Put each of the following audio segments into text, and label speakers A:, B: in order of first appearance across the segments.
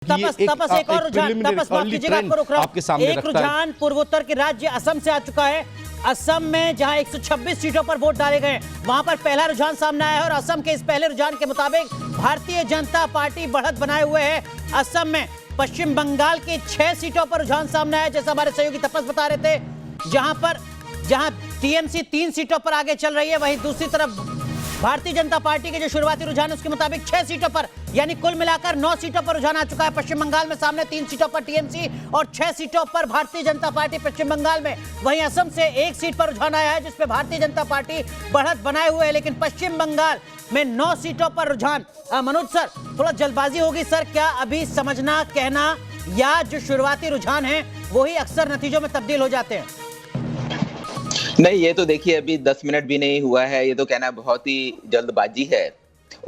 A: तपस एक और रुझान, तपस माफ कीजिएगा, आपको रोक रहा हूं। एक रुझान पूर्वोत्तर के राज्य असम से आ चुका है। असम में जहां 126 सीटों पर वोट डाले गए, वहां पर पहला रुझान सामने आया है और असम के इस पहले रुझान के मुताबिक भारतीय जनता पार्टी बढ़त बनाए हुए है असम में। पश्चिम बंगाल की 6 सीटों पर रुझान सामने आया, जैसा हमारे सहयोगी तपस बता रहे थे, जहां टीएमसी 3 सीटों पर आगे चल रही है, वहीं दूसरी तरफ भारतीय जनता पार्टी के जो शुरुआती रुझान है उसके मुताबिक 6 सीटों पर, यानी कुल मिलाकर 9 सीटों पर रुझान आ चुका है पश्चिम बंगाल में। सामने 3 सीटों पर टीएमसी और 6 सीटों पर भारतीय जनता पार्टी पश्चिम बंगाल में। वहीं असम से 1 सीट पर रुझान आया है जिसपे भारतीय जनता पार्टी बढ़त बनाए हुए है, लेकिन पश्चिम बंगाल में 9 सीटों पर रुझान। मनोज सर, थोड़ा जल्दबाजी होगी सर, क्या अभी समझना, कहना, या जो शुरुआती रुझान है वही अक्सर नतीजों में तब्दील हो जाते हैं?
B: नहीं, ये तो देखिए अभी 10 मिनट भी नहीं हुआ है, ये तो कहना बहुत ही जल्दबाजी है।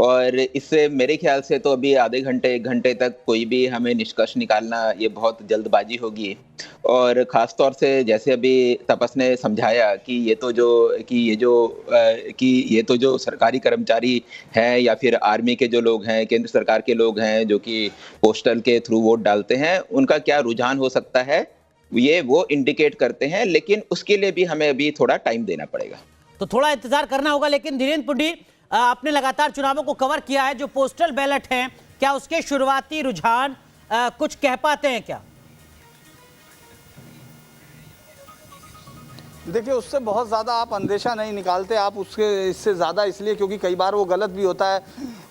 B: और इससे मेरे ख्याल से तो अभी आधे घंटे 1 घंटे तक कोई भी हमें निष्कर्ष निकालना ये बहुत जल्दबाजी होगी। और ख़ास तौर से जैसे अभी तपस ने समझाया कि ये तो जो सरकारी कर्मचारी हैं या फिर आर्मी के जो लोग हैं, केंद्र सरकार के लोग हैं जो कि पोस्टल के थ्रू वोट डालते हैं, उनका क्या रुझान हो सकता है ये वो इंडिकेट करते हैं, लेकिन उसके लिए भी हमें अभी थोड़ा टाइम देना पड़ेगा।
A: तो थोड़ा इंतजार करना होगा। लेकिन धीरेन्द्र पुंडी, आपने लगातार चुनावों को कवर किया है, जो पोस्टल बैलेट हैं, क्या उसके शुरुआती रुझान कुछ कह पाते हैं क्या?
C: देखिए, उससे बहुत ज़्यादा आप अंदेशा नहीं निकालते, आप उसके इससे ज़्यादा इसलिए क्योंकि कई बार वो गलत भी होता है।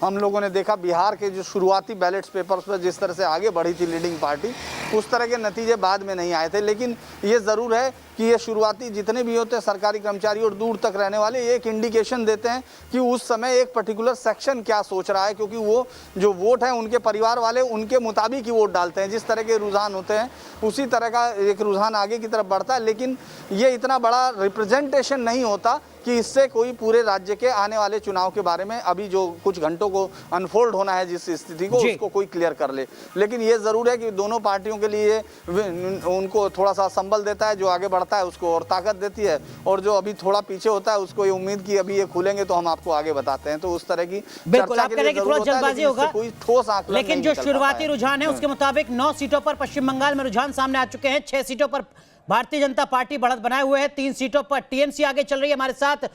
C: हम लोगों ने देखा बिहार के जो शुरुआती बैलेट्स पेपर्स पर जिस तरह से आगे बढ़ी थी लीडिंग पार्टी, उस तरह के नतीजे बाद में नहीं आए थे। लेकिन ये ज़रूर है कि ये शुरुआती जितने भी होते हैं सरकारी कर्मचारी और दूर तक रहने वाले, ये एक इंडिकेशन देते हैं कि उस समय एक पर्टिकुलर सेक्शन क्या सोच रहा है, क्योंकि वो जो वोट है उनके परिवार वाले उनके मुताबिक ही वोट डालते हैं। जिस तरह के रुझान होते हैं उसी तरह का एक रुझान आगे की तरफ बढ़ता है। लेकिन ये इतना बड़ा रिप्रेजेंटेशन नहीं होता कि इससे कोई पूरे राज्य के आने वाले चुनाव के बारे में अभी जो कुछ घंटों को अनफोल्ड होना है जिस स्थिति को, उसको कोई क्लियर कर ले। लेकिन ये ज़रूर है कि दोनों पार्टियों के लिए उनको थोड़ा सा संबल देता है, जो आगे बढ़ता है उसको और ताकत देती है, और जो अभी थोड़ा पीछे होता है उसको ये उम्मीद की अभी ये खुलेंगे तो हम आपको आगे बताते हैं। तो उस तरह की
A: बिल्कुल आप कह रहे हैं कि थोड़ा जल्दबाजी होगा,
C: कोई ठोस आंकलन।
A: लेकिन जो शुरुआती रुझान है उसके मुताबिक 9 सीटों पर पश्चिम बंगाल में रुझान सामने आ चुके हैं। 6 सीटों पर भारतीय जनता पार्टी बढ़त बनाए हुए है, 3 सीटों पर टीएमसी आगे चल रही है। हमारे साथ